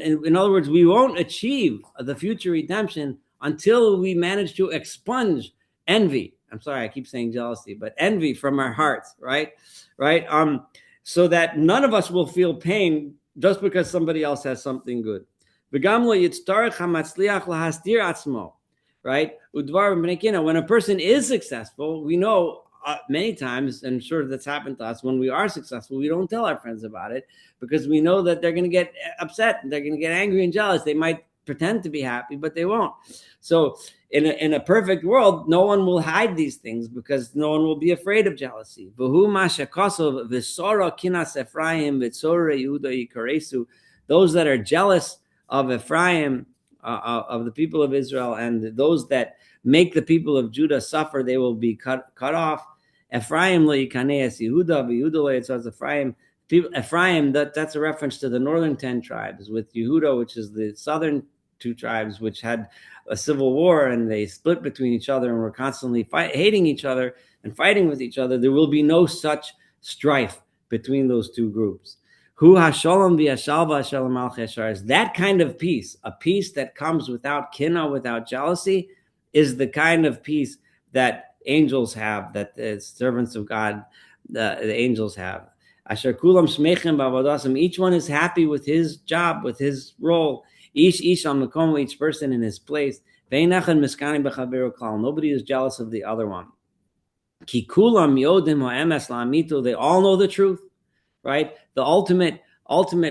in other words, we won't achieve the future redemption until we manage to expunge envy. I'm sorry, I keep saying jealousy, but envy from our hearts, right? Right? So that none of us will feel pain just because somebody else has something good. Right? When a person is successful, we know many times, and I'm sure that's happened to us, when we are successful, we don't tell our friends about it because we know that they're going to get upset, they're going to get angry and jealous. They might pretend to be happy, but they won't. So in a perfect world, no one will hide these things because no one will be afraid of jealousy. Those that are jealous of Ephraim, of the people of Israel, and those that make the people of Judah suffer, they will be cut off. Ephraim lo yikaneas Yehuda, Yehuda lo yitzaz Ephraim. Ephraim, that's a reference to the northern 10 tribes, with Yehuda, which is the southern 2 tribes, which had a civil war and they split between each other and were constantly hating each other and fighting with each other. There will be no such strife between those 2 groups. Hu hashalom v'yashalva shalom al cheshar. That kind of peace, a peace that comes without kina, without jealousy, is the kind of peace that angels have, that the servants of God, the angels have. Asher kulam shmeichim b'avodasim. Each one is happy with his job, with his role. Each on makom, each person in his place. Ve'inachan miskani b'chaveru klal. Nobody is jealous of the other one. Ki kulam yodim ha'emes la'amitu. They all know the truth, right? The ultimate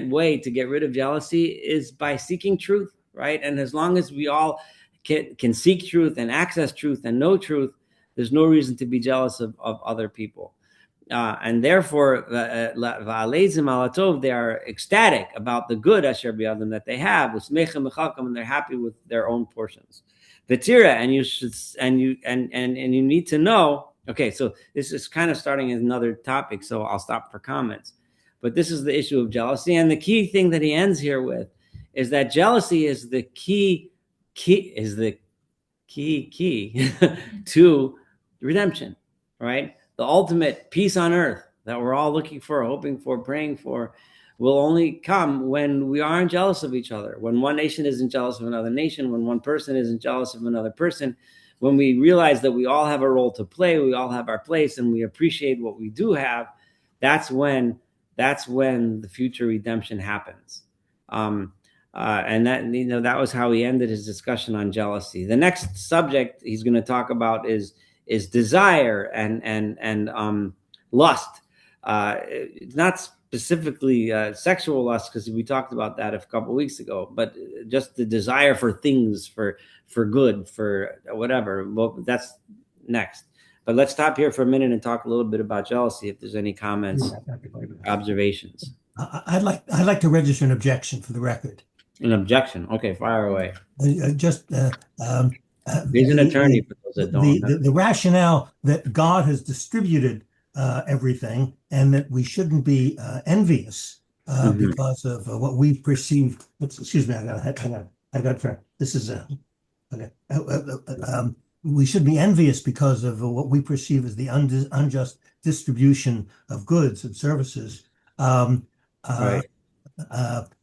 way to get rid of jealousy is by seeking truth, right? And as long as we all can seek truth and access truth and know truth, there's no reason to be jealous of other people. And therefore, they are ecstatic about the good asher biyadim that they have, and they're happy with their own portions. V'tira, and you should, and you need to know. Okay, so this is kind of starting as another topic, so I'll stop for comments. But this is the issue of jealousy, and the key thing that he ends here with is that jealousy is the key to redemption, right? The ultimate peace on earth that we're all looking for, hoping for, praying for, will only come when we aren't jealous of each other, when one nation isn't jealous of another nation, when one person isn't jealous of another person, when we realize that we all have a role to play, we all have our place, and we appreciate what we do have. That's when the future redemption happens. And that was how he ended his discussion on jealousy. The next subject he's going to talk about is desire and lust. It's not specifically sexual lust, because we talked about that a couple of weeks ago, but just the desire for things, for good, for whatever. Well, that's next. But let's stop here for a minute and talk a little bit about jealousy, if there's any comments, observations. I'd like to register an objection for the record. An objection? Okay, fire away. He's an attorney for those that don't know. The rationale that God has distributed everything, and that we shouldn't be envious because of what we perceive. Excuse me, I got this is okay. We should be envious because of what we perceive as the unjust distribution of goods and services. Right.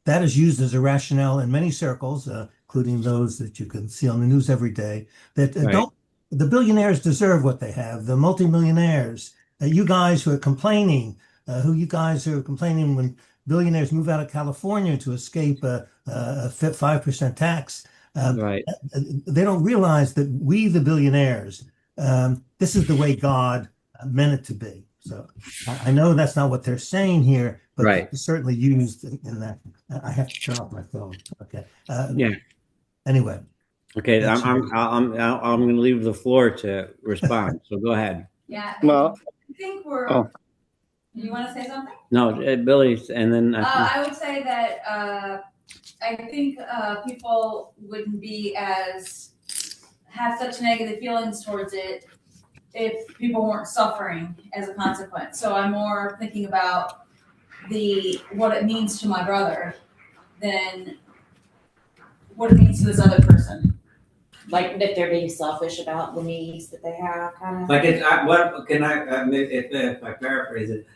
That is used as a rationale in many circles, including those that you can see on the news every day, that the billionaires deserve what they have, the multimillionaires, you guys who are complaining when billionaires move out of California to escape a 5% tax. They don't realize that we, the billionaires, this is the way God meant it to be. So I know that's not what they're saying here, but it's certainly used in that. I have to turn off my phone. Okay. Anyway, Okay, That's I'm going to leave the floor to respond. So go ahead. Yeah. Well, I think we're. oh, You want to say something? No, Billy, and then I would say that I think people wouldn't be have such negative feelings towards it if people weren't suffering as a consequence. So I'm more thinking about what it means to my brother than what it means to this other person. Like if they're being selfish about the needs that they have, kind of. like what can I if I paraphrase it,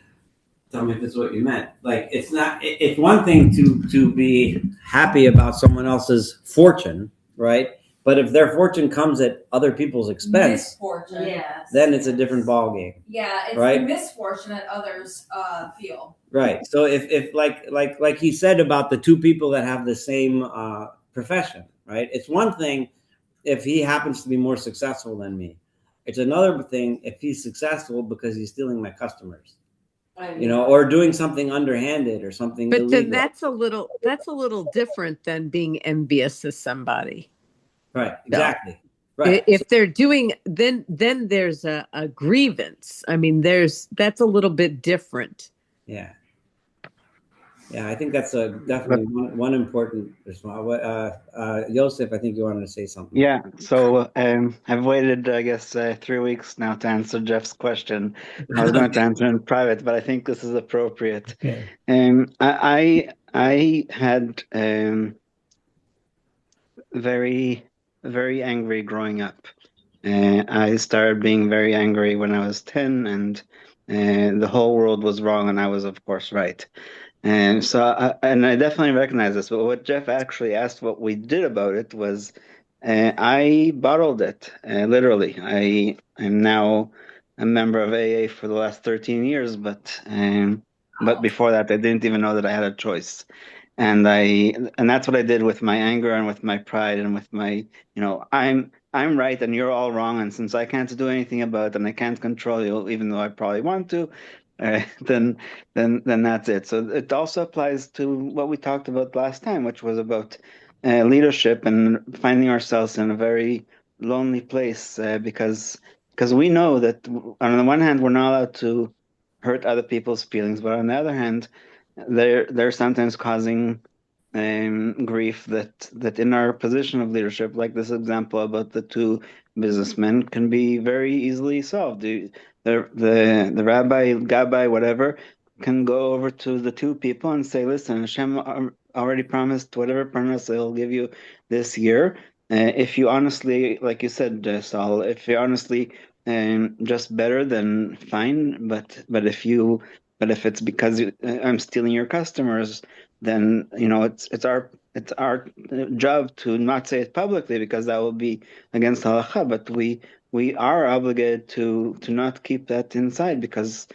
tell me if it's what you meant. Like it's not. It's one thing to be happy about someone else's fortune, right? But if their fortune comes at other people's expense, Misfortune. Yes. then it's a different ball game. Yeah, it's Right? the misfortune that others feel. Right. So if like he said about the two people that have the same profession, right? It's one thing if he happens to be more successful than me. It's another thing if he's successful because he's stealing my customers, or doing something underhanded or something But illegal. then that's a little different than being envious of somebody. Right. Exactly. Right. If they're doing, then there's a grievance. I mean, that's a little bit different. Yeah. Yeah, I think that's definitely one important response. Yosef, I think you wanted to say something. yeah. So I've waited, I guess, 3 weeks now to answer Jeff's question. I was going to answer in private, but I think this is appropriate. okay. I had very, very angry growing up. I started being very angry when I was 10, and the whole world was wrong, and I was, of course, right. And so, I definitely recognize this. But what Jeff actually asked, what we did about it was, I bottled it, literally. I am now a member of AA for the last 13 years, but before that, I didn't even know that I had a choice. And that's what I did with my anger and with my pride and with my, I'm right and you're all wrong, and since I can't do anything about it and I can't control you, even though I probably want to, then that's it. So it also applies to what we talked about last time, which was about leadership and finding ourselves in a very lonely place, because we know that on the one hand we're not allowed to hurt other people's feelings, but on the other hand, they're sometimes causing grief that in our position of leadership, like this example about the two businessmen, can be very easily solved. The rabbi, gabbai, whatever, can go over to the two people and say, "Listen, Hashem already promised whatever promise He'll give you this year. If you honestly, like you said, Saul, if you're honestly just better, then fine. But if it's because I'm stealing your customers, then it's our job to not say it publicly because that will be against halacha. But we are obligated to not keep that inside because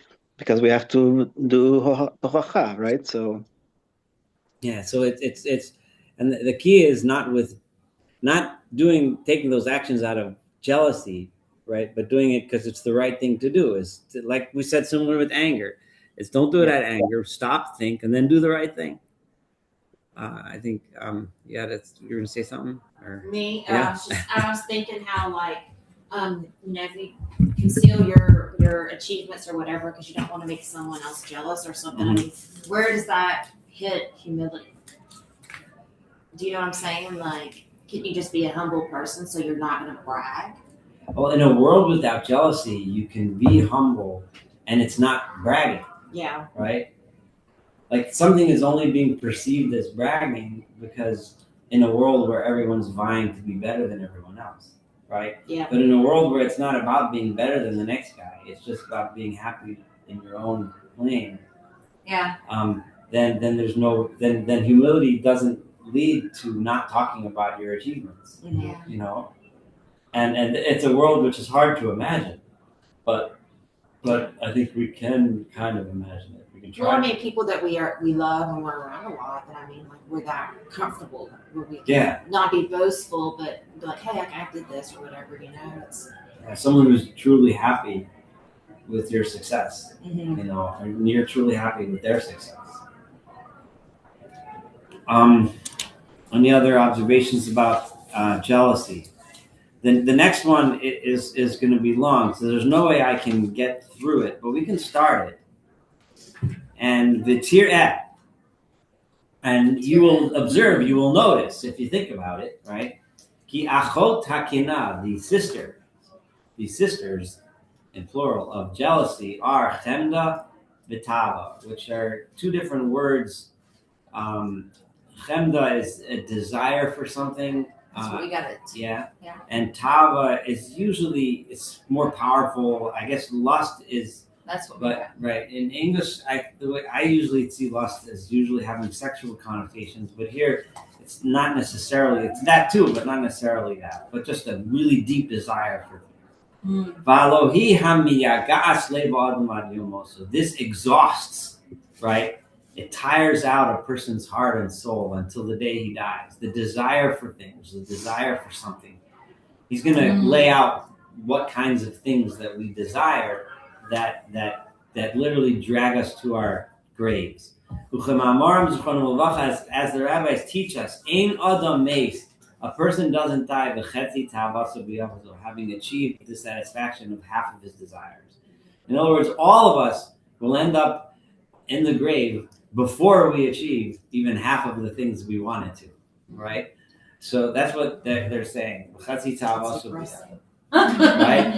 we have to do halacha, right? So Yeah. So it's and the key is not taking those actions out of jealousy, right? But doing it because it's the right thing to do. Like we said, similar with anger. It's don't do it out of anger. Stop, think, and then do the right thing. I think, you're going to say something? Or? Me, Yeah. I was thinking how if you conceal your achievements or whatever because you don't want to make someone else jealous or something. Mm-hmm. I mean, where does that hit humility? Do you know what I'm saying? Like, can you just be a humble person so you're not going to brag? Well, in a world without jealousy, you can be humble, and it's not bragging. Yeah. Right. Like something is only being perceived as bragging because in a world where everyone's vying to be better than everyone else, right? Yeah. But in a world where it's not about being better than the next guy, it's just about being happy in your own lane. Yeah. Then there's then humility doesn't lead to not talking about your achievements. Mm-hmm. And it's a world which is hard to imagine, but I think we can kind of imagine it. We can try. Well, I mean, people that we love and we're around a lot, and I mean, like, we're that comfortable where we can not be boastful, but be like, hey, I did this or whatever, It's someone who's truly happy with your success, mm-hmm. And you're truly happy with their success. Any other observations about jealousy. Then the next one is going to be long, so there's no way I can get through it, but we can start it. And vitir et, and you will observe, you will notice if you think about it, right? Ki achot hakina, the sisters, in plural, of jealousy are chemda vitava, which are two different words. Chemda is a desire for something. So we got it. Yeah. Yeah. And tava is usually, it's more powerful. I guess lust is. That's what we got. Right. In English, the way I usually see lust as usually having sexual connotations, but here it's not necessarily, it's that too, but not necessarily that, but just a really deep desire for things. So this exhausts, right? It tires out a person's heart and soul until the day he dies. The desire for things, the desire for something. He's going to lay out what kinds of things that we desire that literally drag us to our graves. As the rabbis teach us, Ein Adam Meis, a person doesn't die having achieved the satisfaction of half of his desires. In other words, all of us will end up in the grave before we achieve even half of the things we wanted to, right? So that's what they're saying. Right?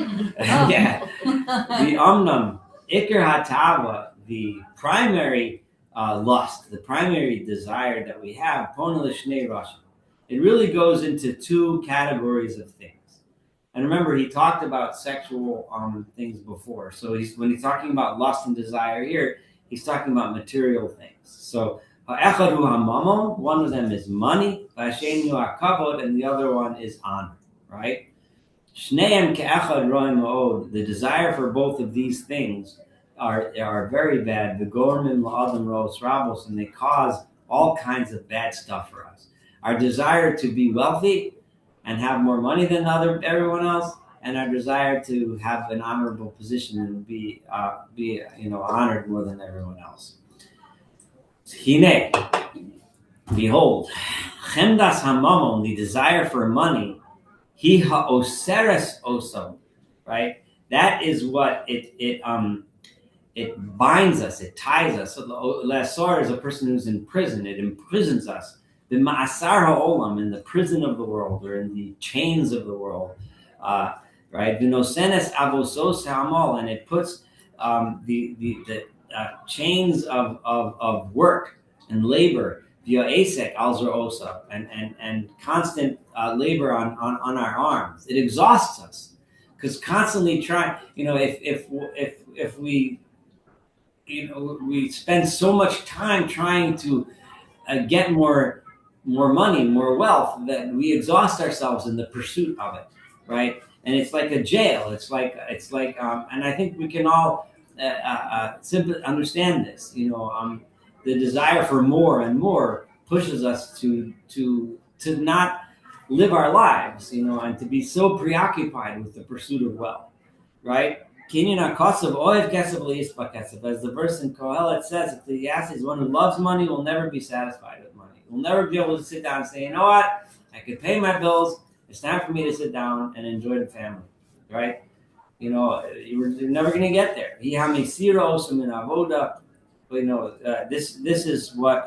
Yeah. The omnam, ikar hatava, the primary lust, the primary desire that we have, pona l'shnei rashim. It really goes into two categories of things. And remember, he talked about sexual things before. So when he's talking about lust and desire here, he's talking about material things. So echad hu hamamon, one of them is money, v'asheni hu hakavod, and the other one is honor, right? Shneim ke'echad ro'im ma'od. The desire for both of these things are very bad. V'gormim la'adam ro'os rabos, and they cause all kinds of bad stuff for us. Our desire to be wealthy and have more money than everyone else, and our desire to have an honorable position and be honored more than everyone else. Hine, behold, chemdas hamamon, the desire for money, he ha'oseres osam, right? That is what it binds us, it ties us. So l'asar is a person who's in prison. It imprisons us. The ma'asar ha'olam, in the prison of the world, or in the chains of the world, right? V'nosenes avosos ha'amal, and it puts the chains of work and labor via asek alzer osa, and constant labor on our arms. It exhausts us because constantly trying. If we we spend so much time trying to get more money, more wealth, that we exhaust ourselves in the pursuit of it, right? And it's like a jail. It's like, and I think we can all simply understand this. The desire for more and more pushes us to not live our lives, and to be so preoccupied with the pursuit of wealth, right? As the verse in Kohelet says, if the Yassi, one who loves money, will never be satisfied with money. We'll never be able to sit down and say, you know what, I could pay my bills. It's time for me to sit down and enjoy the family, right? You're never going to get there. This is what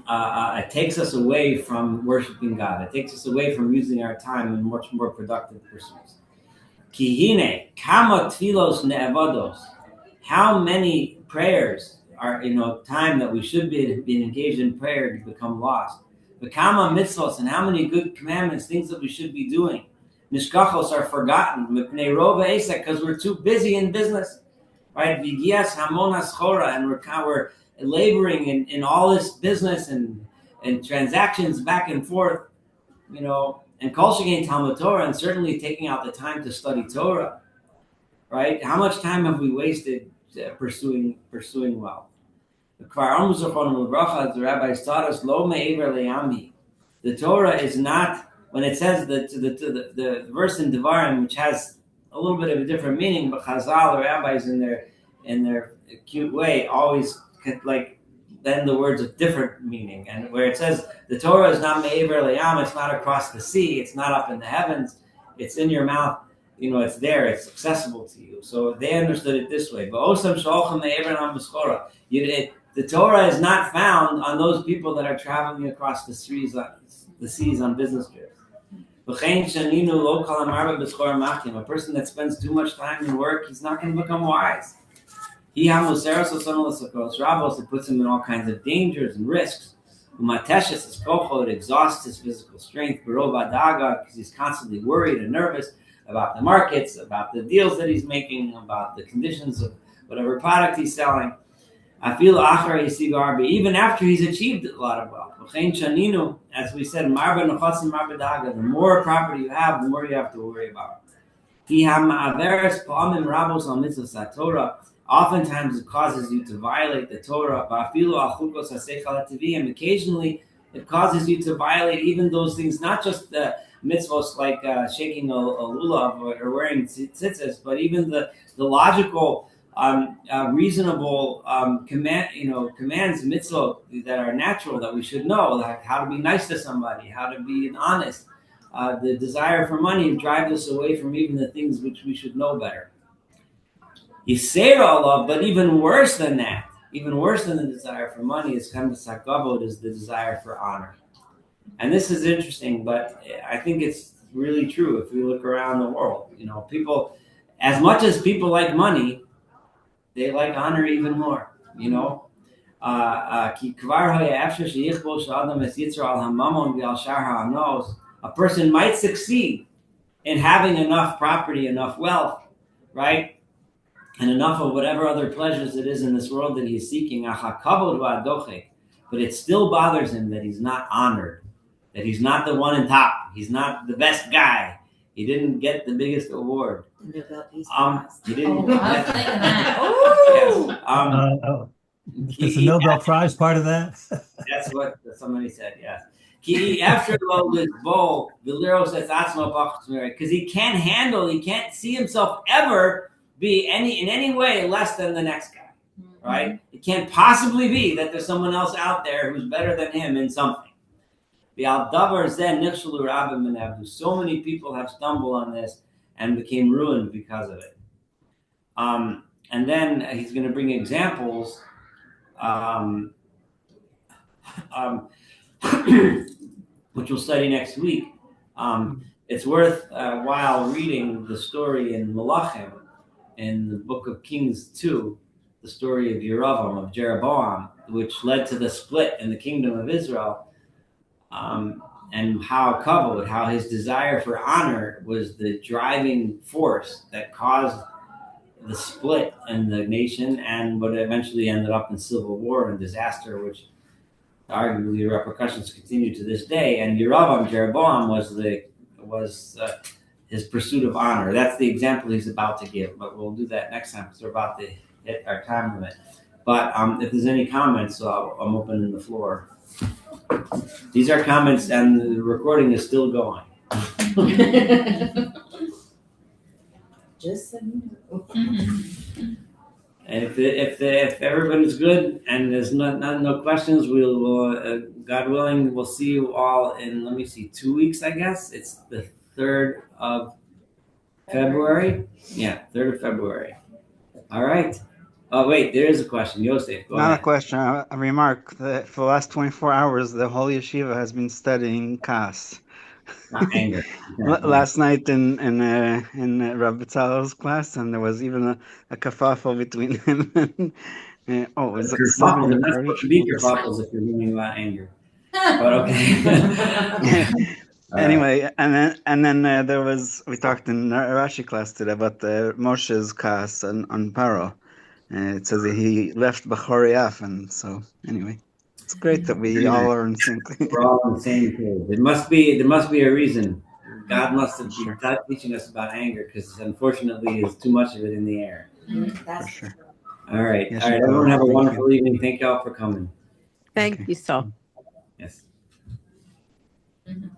it takes us away from worshiping God. It takes us away from using our time in much more productive pursuits. Kihine, kama tfilos ne'avados. How many prayers are, time that we should be engaged in prayer to become lost. The kama mitzvos, and how many good commandments, things that we should be doing. Nishkachos are forgotten. Because we're too busy in business. Right? Vigias hamon haschora, and we're laboring in all this business and transactions back and forth, and kol shekein Talmud Torah, and certainly taking out the time to study Torah, right? How much time have we wasted pursuing wealth? The rabbis taught us, lo me'ever le'ami. The Torah is not, when it says the verse in Devarim, which has a little bit of a different meaning, but Chazal, the rabbis in their cute way, always then the words of different meaning. And where it says the Torah is not me'ever layam, it's not across the sea, it's not up in the heavens, it's in your mouth. It's there, it's accessible to you. So they understood it this way. But the Torah is not found on those people that are traveling across the seas on business trips. A person that spends too much time in work, he's not going to become wise. It puts him in all kinds of dangers and risks. It exhausts his physical strength because he's constantly worried and nervous about the markets, about the deals that he's making, about the conditions of whatever product he's selling. Even after he's achieved a lot of wealth. As we said, the more property you have, the more you have to worry about. Oftentimes it causes you to violate the Torah, and occasionally it causes you to violate even those things, not just the mitzvos like shaking a lulav or wearing tzitzis, but even the logical, reasonable commands, mitzvot that are natural that we should know, like how to be nice to somebody, how to be honest. The desire for money drives us away from even the things which we should know better. Yisera Allah, but even worse than that, even worse than the desire for money is the desire for honor. And this is interesting, but I think it's really true if we look around the world. People, as much as people like money, they like honor even more. A person might succeed in having enough property, enough wealth, right? And enough of whatever other pleasures it is in this world that he's seeking. But it still bothers him that he's not honored, that he's not the one in top, he's not the best guy, he didn't get the biggest award. The Nobel Peace Prize. He didn't. I was thinking that. Yes. Is the Nobel Prize part of that? That's what somebody said. Yes. Because he can't see himself ever be in any way less than the next guy, right? It can't possibly be that there's someone else out there who's better than him in something. So many people have stumbled on this and became ruined because of it. And then he's going to bring examples, which we'll study next week. It's worth while reading the story in Melachim, in the book of Kings 2, the story of Jeroboam, which led to the split in the kingdom of Israel, and how his desire for honor was the driving force that caused the split in the nation, and what eventually ended up in civil war and disaster, which arguably the repercussions continue to this day. And Jeroboam was his pursuit of honor. That's the example he's about to give, but we'll do that next time because we're about to hit our time limit. But if there's any comments, I'm opening the floor. These are comments, and the recording is still going. Just so you know. And if everybody's good and there's no questions, we'll God willing, we'll see you all in 2 weeks. I guess it's the 3rd of February. Yeah, 3rd of February. All right. Oh wait, there is a question, Yosef. Go Not ahead. a question, a remark. That for the last 24 hours, the whole yeshiva has been studying Kas. Not anger. Last night in Rabbi Tzal's class, and there was even a kerfuffle between him and was it Kerfuffle, you're not supposed to be kerfuffles if you're meaning about anger. But okay. Anyway, and then we talked in Rashi class today about Moshe's Kas on Paro. It says that he left Bachoriaf, and so anyway, it's great that we all are in sync. We're all on the same page. There must be a reason. God must have been teaching us about anger, because unfortunately, there's too much of it in the air. That's For sure. All right. Yes, All right. Everyone have a wonderful evening. Thank you all for coming. Thank you so. Yes. Mhm.